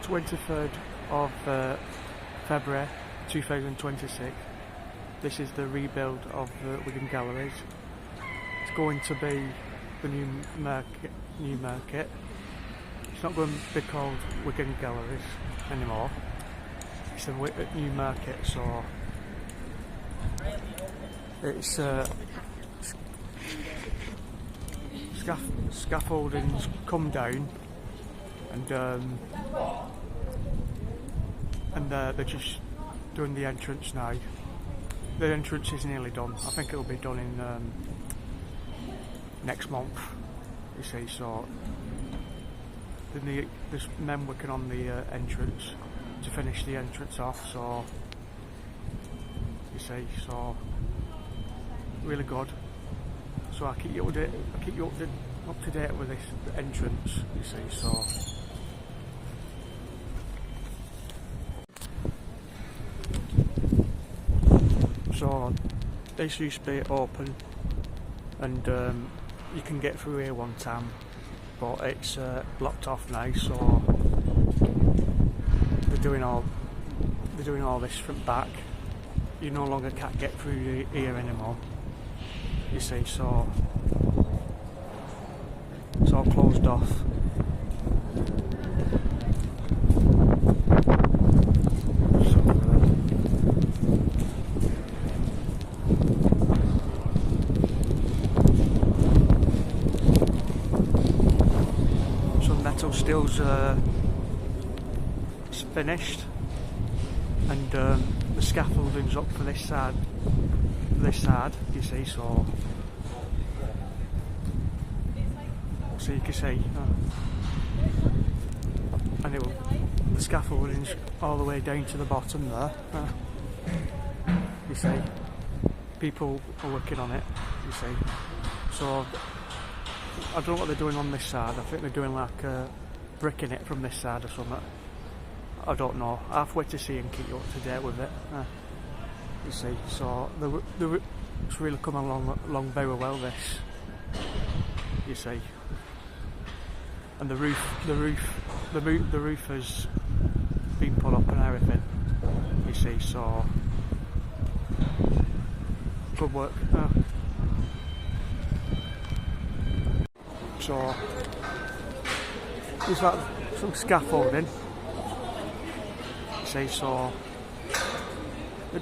23rd of February 2026. This is the rebuild of the Wigan Galleries. It's going to be the new market. It's not going to be called Wigan Galleries anymore. It's a new market, so it's scaffolding's come down, and they're just doing the entrance now. The entrance is nearly done. I think it'll be done in next month, you see, so there's men working on the entrance to finish the entrance off, so you see, so really good. So I'll keep you up to date with this entrance, you see, so this used to be open, and you can get through here one time, but it's blocked off now, so they're doing all this from back. You no longer can't get through here anymore, you see, so it's all closed off. Stills finished, and the scaffolding's up for this side, you see, so you can see, and the scaffolding's all the way down to the bottom there, you see, people are working on it, you see, so I don't know what they're doing on this side. I think they're doing like bricking it from this side or something. I don't know. I have to wait to see and keep you up to date with it. You see, so it's really come along very well. This, you see, and the roof has been put up and everything. You see, so good work. So there's like some scaffolding, you see, so they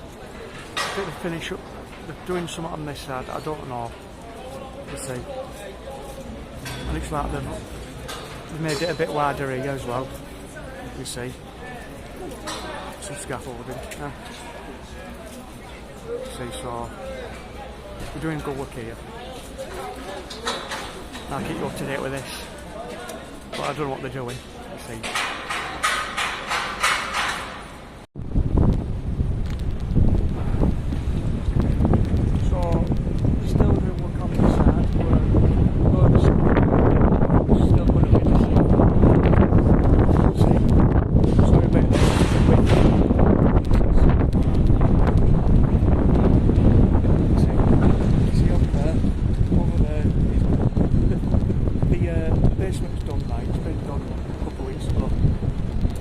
finish up, they're doing something on this side, I don't know, you see, and it's like they've made it a bit wider here as well, you see, some scaffolding, you see, so we're doing good work here. I'll keep you up to date with this, but I don't know what they're doing, you see. So, still doing work on this side, we're still going to be the same. See, sorry about this, see up there, over there. The basement's done now, it's been done a couple of weeks ago,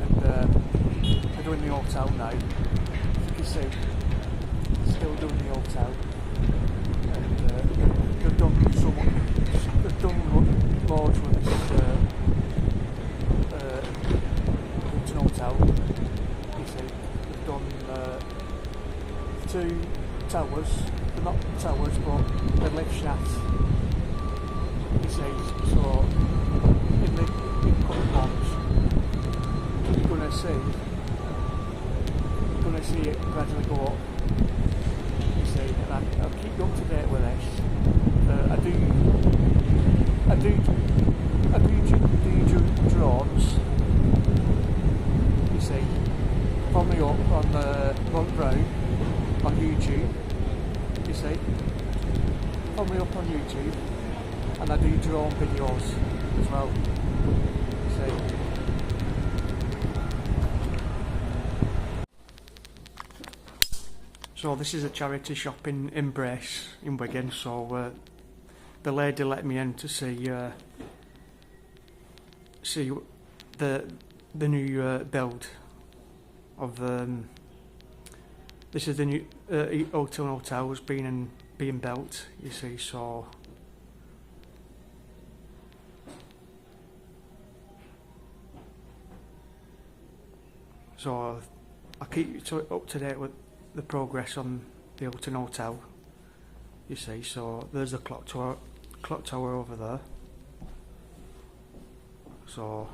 and they're doing the hotel now, as you can see, still doing the hotel, and they've done loads with this Hilton Hotel, you see, they've done 2 towers, not towers but the lift shafts. You see, so in the coming months, you're going to see it gradually go up. You see, and I'll keep you up to date with this. I do drones. You see, follow me up on Front Row on YouTube. You see, follow me up on YouTube. And I do drone videos as well. See. So this is a charity shop in Embrace in Wigan. So the lady let me in to see the new build of this is the new Hilton Hotel was being built, you see. So I keep you up to date with the progress on the Hilton Hotel, you see. So there's a clock tower over there. So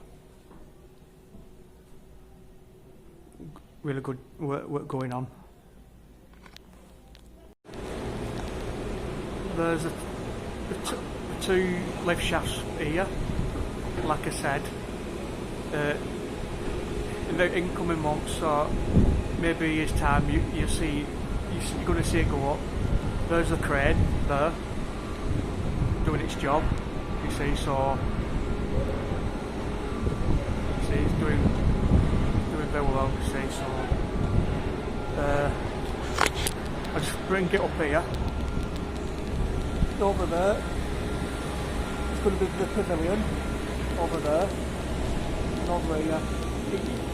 really good work going on. There's the two lift shafts here. Like I said, in the incoming months, or maybe a year's time, you're going to see it go up. There's the crane there doing its job, you see. So you see it's doing very well, you see. So I just bring it up here. Over there, it's going to be the pavilion over there, and over here.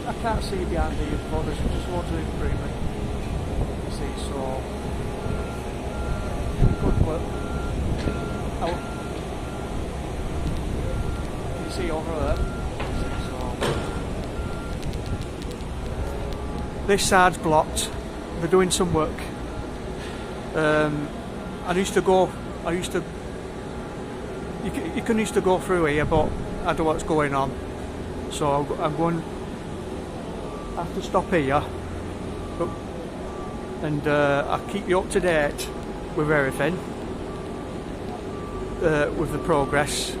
I can't see behind here, but there's just loads of improvement, you see. So good work. Oh, you see over there. This side's blocked. They're doing some work. You can used to go through here, but I don't know what's going on. So I'm going. I have to stop here, and I'll keep you up to date with everything, with the progress,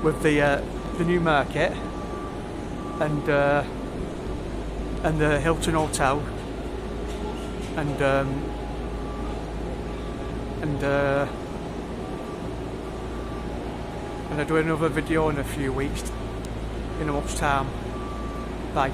with the new market, and the Hilton Hotel, and I'll do another video in a few weeks, in a month's time. Bye.